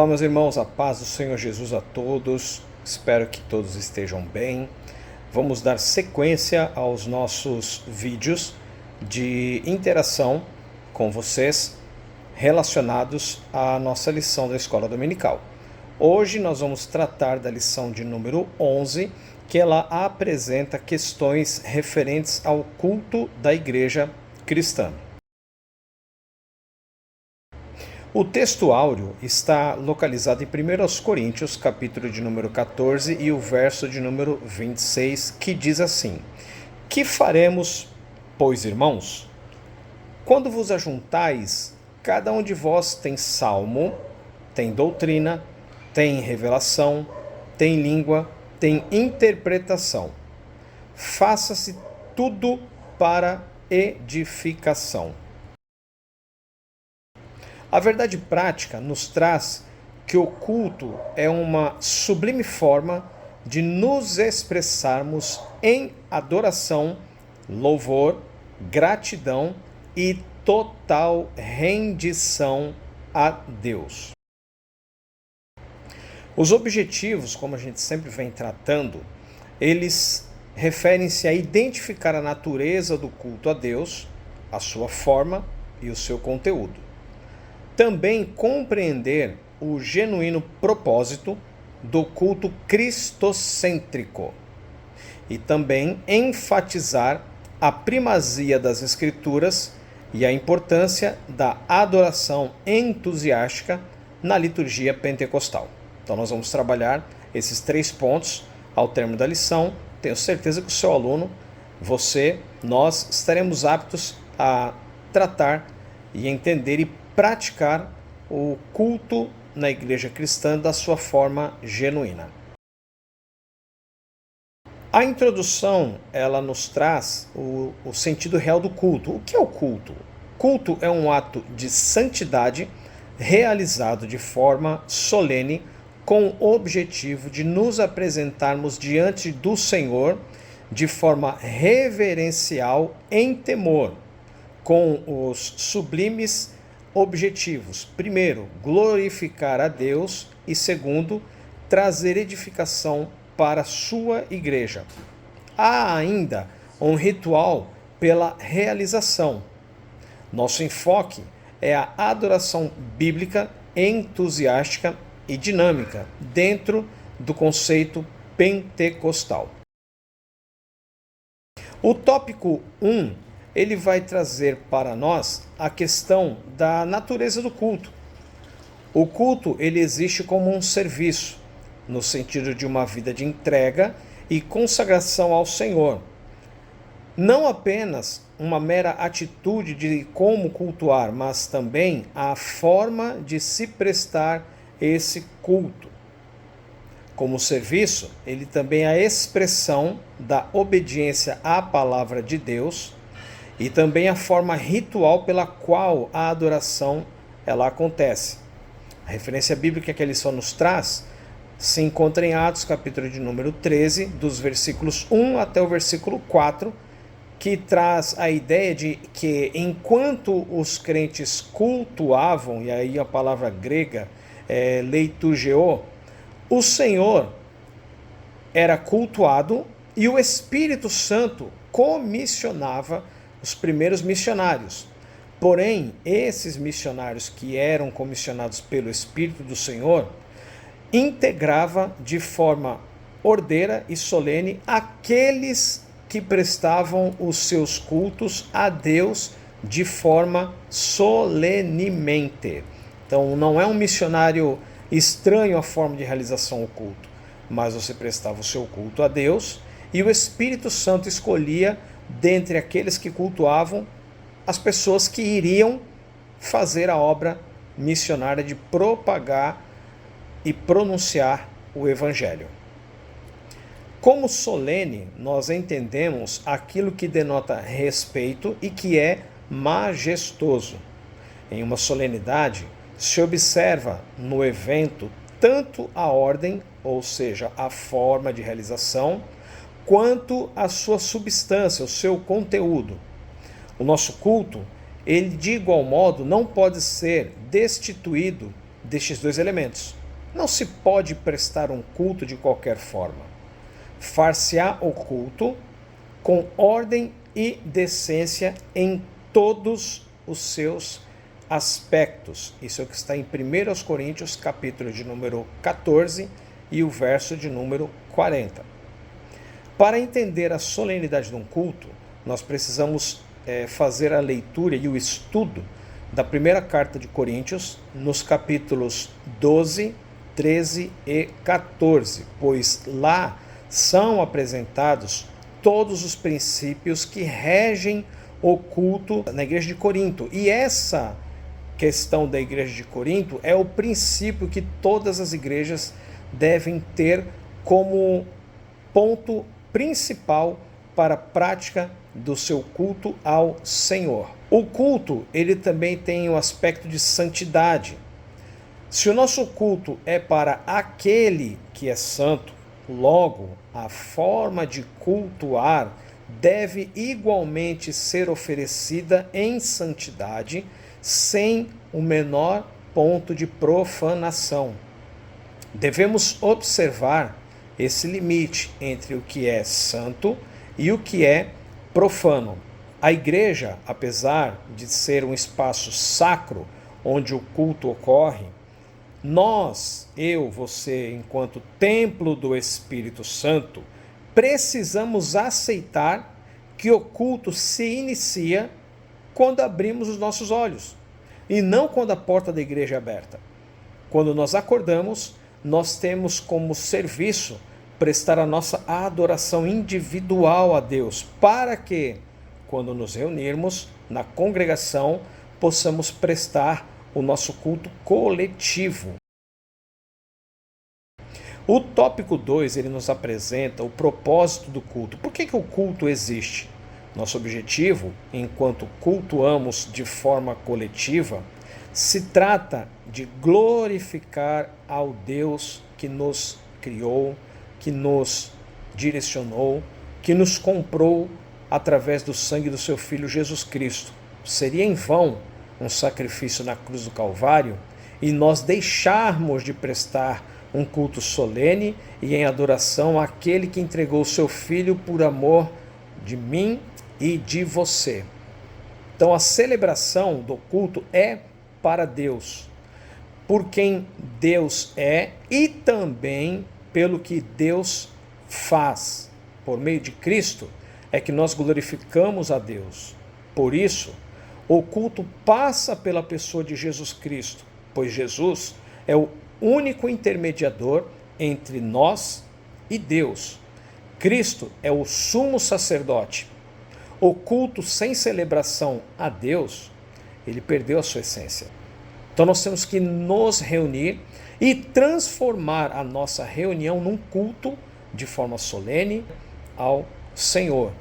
Olá, meus irmãos, a paz do Senhor Jesus a todos. Espero que todos estejam bem. Vamos dar sequência aos nossos vídeos de interação com vocês relacionados à nossa lição da Escola Dominical. Hoje nós vamos tratar da lição de número 11, que ela apresenta questões referentes ao culto da Igreja Cristã. O texto áureo está localizado em 1 Coríntios, capítulo de número 14 e o verso de número 26, que diz assim: Que faremos, pois, irmãos? Quando vos ajuntais, cada um de vós tem salmo, tem doutrina, tem revelação, tem língua, tem interpretação. Faça-se tudo para edificação. A verdade prática nos traz que o culto é uma sublime forma de nos expressarmos em adoração, louvor, gratidão e total rendição a Deus. Os objetivos, como a gente sempre vem tratando, eles referem-se a identificar a natureza do culto a Deus, a sua forma e o seu conteúdo. Também compreender o genuíno propósito do culto cristocêntrico e também enfatizar a primazia das Escrituras e a importância da adoração entusiástica na liturgia pentecostal. Então nós vamos trabalhar esses 3 pontos ao término da lição. Tenho certeza que o seu aluno, você, nós estaremos aptos a tratar e entender e praticar o culto na igreja cristã da sua forma genuína. A introdução, ela nos traz o sentido real do culto. O que é o culto? Culto é um ato de santidade realizado de forma solene com o objetivo de nos apresentarmos diante do Senhor de forma reverencial em temor, com os sublimes objetivos: primeiro, glorificar a Deus e segundo, trazer edificação para a sua igreja. Há ainda um ritual pela realização. Nosso enfoque é a adoração bíblica, entusiástica e dinâmica dentro do conceito pentecostal. O tópico 1 ele vai trazer para nós a questão da natureza do culto. O culto ele existe como um serviço, no sentido de uma vida de entrega e consagração ao Senhor. Não apenas uma mera atitude de como cultuar, mas também a forma de se prestar esse culto. Como serviço, ele também é a expressão da obediência à palavra de Deus, e também a forma ritual pela qual a adoração ela acontece. A referência bíblica que a lição nos traz se encontra em Atos, capítulo de número 13, dos versículos 1 até o versículo 4, que traz a ideia de que enquanto os crentes cultuavam, e aí a palavra grega é leiturgeo, o Senhor era cultuado e o Espírito Santo comissionava os primeiros missionários. Porém, esses missionários que eram comissionados pelo Espírito do Senhor integrava de forma ordeira e solene aqueles que prestavam os seus cultos a Deus de forma solenemente. Então, não é um missionário estranho à forma de realização do culto, mas você prestava o seu culto a Deus e o Espírito Santo escolhia dentre aqueles que cultuavam as pessoas que iriam fazer a obra missionária de propagar e pronunciar o Evangelho. Como solene, nós entendemos aquilo que denota respeito e que é majestoso. Em uma solenidade, se observa no evento tanto a ordem, ou seja, a forma de realização, quanto a sua substância, o seu conteúdo. O nosso culto, ele de igual modo não pode ser destituído destes dois elementos. Não se pode prestar um culto de qualquer forma. Far-se-á o culto com ordem e decência em todos os seus aspectos. Isso é o que está em 1 Coríntios, capítulo de número 14 e o verso de número 40. Para entender a solenidade de um culto, nós precisamos fazer a leitura e o estudo da primeira carta de Coríntios, nos capítulos 12, 13 e 14, pois lá são apresentados todos os princípios que regem o culto na igreja de Corinto. E essa questão da igreja de Corinto é o princípio que todas as igrejas devem ter como ponto principal para a prática do seu culto ao Senhor. O culto, ele também tem o aspecto de santidade. Se o nosso culto é para aquele que é santo, logo, a forma de cultuar deve igualmente ser oferecida em santidade, sem o menor ponto de profanação. Devemos observar esse limite entre o que é santo e o que é profano. A igreja, apesar de ser um espaço sacro onde o culto ocorre, nós, você, enquanto templo do Espírito Santo, precisamos aceitar que o culto se inicia quando abrimos os nossos olhos e não quando a porta da igreja é aberta. Quando nós acordamos, nós temos como serviço prestar a nossa adoração individual a Deus, para que, quando nos reunirmos na congregação, possamos prestar o nosso culto coletivo. O tópico 2, ele nos apresenta o propósito do culto. Por que o culto existe? Nosso objetivo, enquanto cultuamos de forma coletiva, se trata de glorificar ao Deus que nos criou, que nos direcionou, que nos comprou através do sangue do seu Filho Jesus Cristo. Seria em vão um sacrifício na cruz do Calvário e nós deixarmos de prestar um culto solene e em adoração àquele que entregou o seu Filho por amor de mim e de você. Então a celebração do culto é para Deus, por quem Deus é e também pelo que Deus faz. Por meio de Cristo é que nós glorificamos a Deus. Por isso, o culto passa pela pessoa de Jesus Cristo, pois Jesus é o único intermediador entre nós e Deus. Cristo é o sumo sacerdote. O culto sem celebração a Deus, ele perdeu a sua essência. Então nós temos que nos reunir e transformar a nossa reunião num culto de forma solene ao Senhor.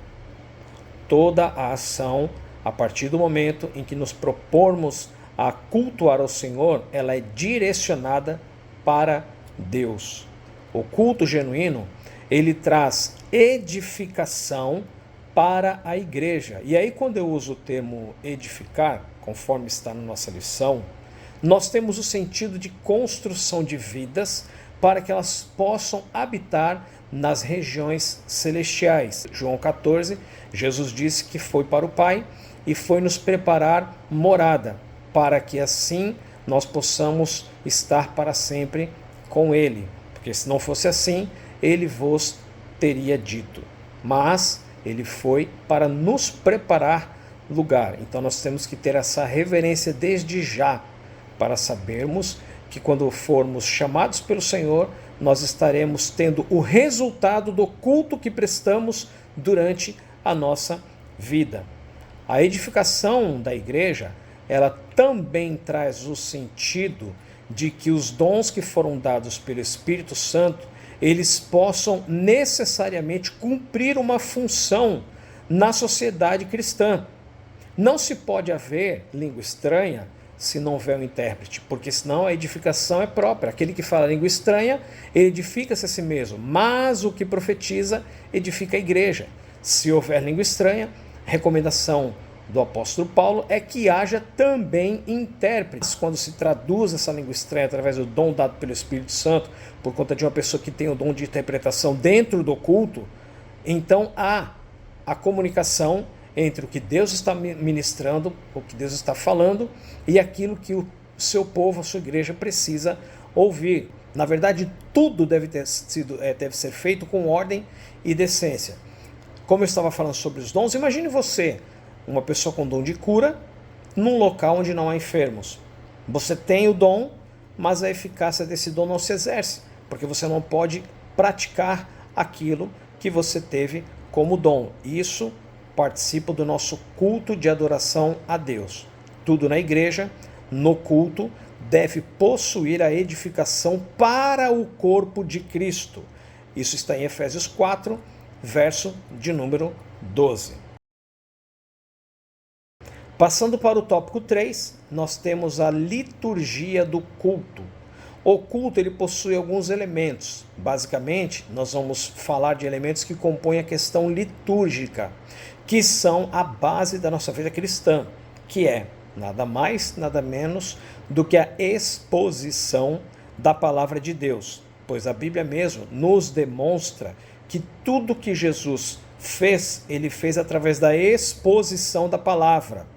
Toda a ação, a partir do momento em que nos propormos a cultuar ao Senhor, ela é direcionada para Deus. O culto genuíno, ele traz edificação para a igreja. E aí, quando eu uso o termo edificar, conforme está na nossa lição, nós temos o sentido de construção de vidas para que elas possam habitar nas regiões celestiais. João 14, Jesus disse que foi para o Pai e foi nos preparar morada, para que assim nós possamos estar para sempre com Ele. Porque se não fosse assim, Ele vos teria dito. Mas Ele foi para nos preparar lugar. Então nós temos que ter essa reverência desde já, para sabermos que quando formos chamados pelo Senhor, nós estaremos tendo o resultado do culto que prestamos durante a nossa vida. A edificação da igreja, ela também traz o sentido de que os dons que foram dados pelo Espírito Santo, eles possam necessariamente cumprir uma função na sociedade cristã. Não se pode haver língua estranha se não houver um intérprete, porque senão a edificação é própria. Aquele que fala língua estranha, ele edifica-se a si mesmo, mas o que profetiza edifica a igreja. Se houver língua estranha, recomendação do apóstolo Paulo é que haja também intérpretes. Quando se traduz essa língua estranha através do dom dado pelo Espírito Santo, por conta de uma pessoa que tem o dom de interpretação dentro do culto, então há a comunicação entre o que Deus está ministrando, o que Deus está falando, e aquilo que o seu povo, a sua igreja precisa ouvir. Na verdade, tudo deve ser feito com ordem e decência. Como eu estava falando sobre os dons, imagine você, uma pessoa com dom de cura, num local onde não há enfermos. Você tem o dom, mas a eficácia desse dom não se exerce, porque você não pode praticar aquilo que você teve como dom. Isso participa do nosso culto de adoração a Deus. Tudo na igreja, no culto, deve possuir a edificação para o corpo de Cristo. Isso está em Efésios 4, verso de número 12. Passando para o tópico 3, nós temos a liturgia do culto. O culto ele possui alguns elementos. Basicamente, nós vamos falar de elementos que compõem a questão litúrgica, que são a base da nossa vida cristã, que é nada mais, nada menos do que a exposição da palavra de Deus. Pois a Bíblia mesmo nos demonstra que tudo que Jesus fez, ele fez através da exposição da palavra.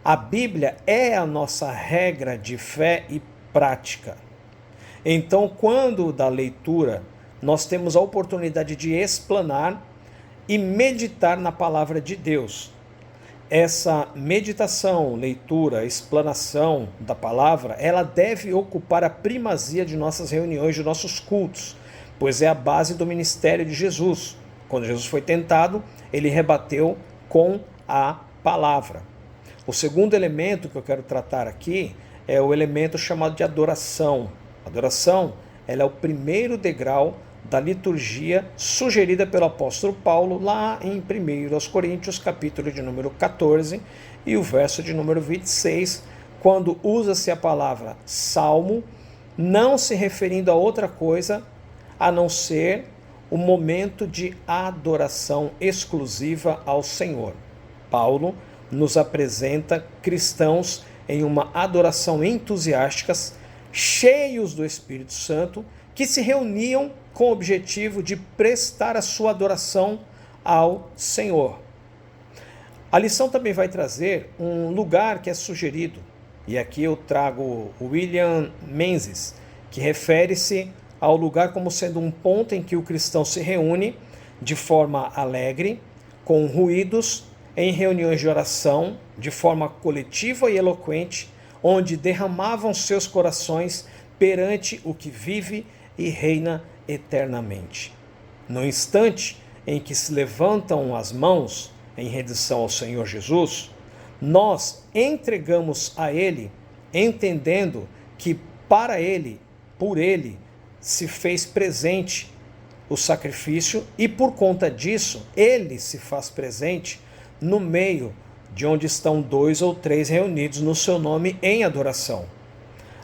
A Bíblia é a nossa regra de fé e prática. Então, quando da leitura, nós temos a oportunidade de explanar e meditar na palavra de Deus. Essa meditação, leitura, explanação da palavra, ela deve ocupar a primazia de nossas reuniões, de nossos cultos, pois é a base do ministério de Jesus. Quando Jesus foi tentado, ele rebateu com a palavra. O segundo elemento que eu quero tratar aqui é o elemento chamado de adoração. A adoração, ela é o primeiro degrau da liturgia sugerida pelo apóstolo Paulo lá em 1 Coríntios, capítulo de número 14 e o verso de número 26, quando usa-se a palavra salmo, não se referindo a outra coisa a não ser o momento de adoração exclusiva ao Senhor. Paulo nos apresenta cristãos em uma adoração entusiástica, cheios do Espírito Santo, que se reuniam com o objetivo de prestar a sua adoração ao Senhor. A lição também vai trazer um lugar que é sugerido, e aqui eu trago William Menzies, que refere-se ao lugar como sendo um ponto em que o cristão se reúne de forma alegre, com ruídos, em reuniões de oração, de forma coletiva e eloquente, onde derramavam seus corações perante o que vive e reina eternamente. No instante em que se levantam as mãos em rendição ao Senhor Jesus, nós entregamos a Ele, entendendo que para Ele, por Ele, se fez presente o sacrifício e por conta disso, Ele se faz presente no meio de onde estão 2 ou 3 reunidos no seu nome em adoração.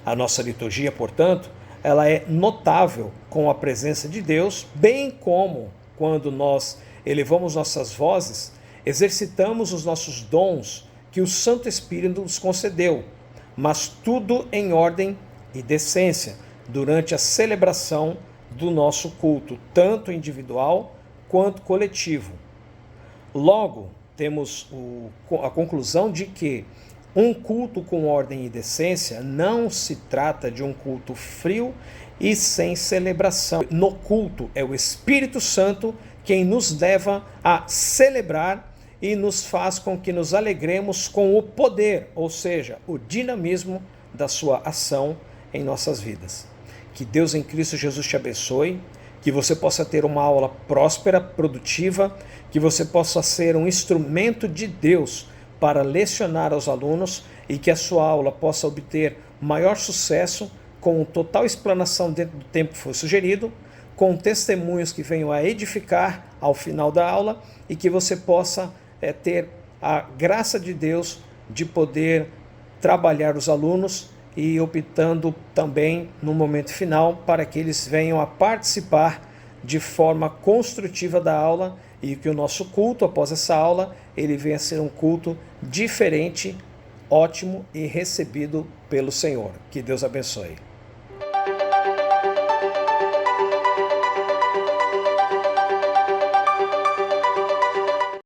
A nossa liturgia, portanto, ela é notável com a presença de Deus, bem como quando nós elevamos nossas vozes, exercitamos os nossos dons que o Santo Espírito nos concedeu, mas tudo em ordem e decência, durante a celebração do nosso culto, tanto individual quanto coletivo. Logo, temos a conclusão de que um culto com ordem e decência não se trata de um culto frio e sem celebração. No culto é o Espírito Santo quem nos leva a celebrar e nos faz com que nos alegremos com o poder, ou seja, o dinamismo da sua ação em nossas vidas. Que Deus em Cristo Jesus te abençoe, que você possa ter uma aula próspera, produtiva, que você possa ser um instrumento de Deus para lecionar aos alunos e que a sua aula possa obter maior sucesso com total explanação dentro do tempo que foi sugerido, com testemunhos que venham a edificar ao final da aula e que você possa ter a graça de Deus de poder trabalhar os alunos e optando também no momento final para que eles venham a participar de forma construtiva da aula e que o nosso culto, após essa aula, ele venha a ser um culto diferente, ótimo e recebido pelo Senhor. Que Deus abençoe.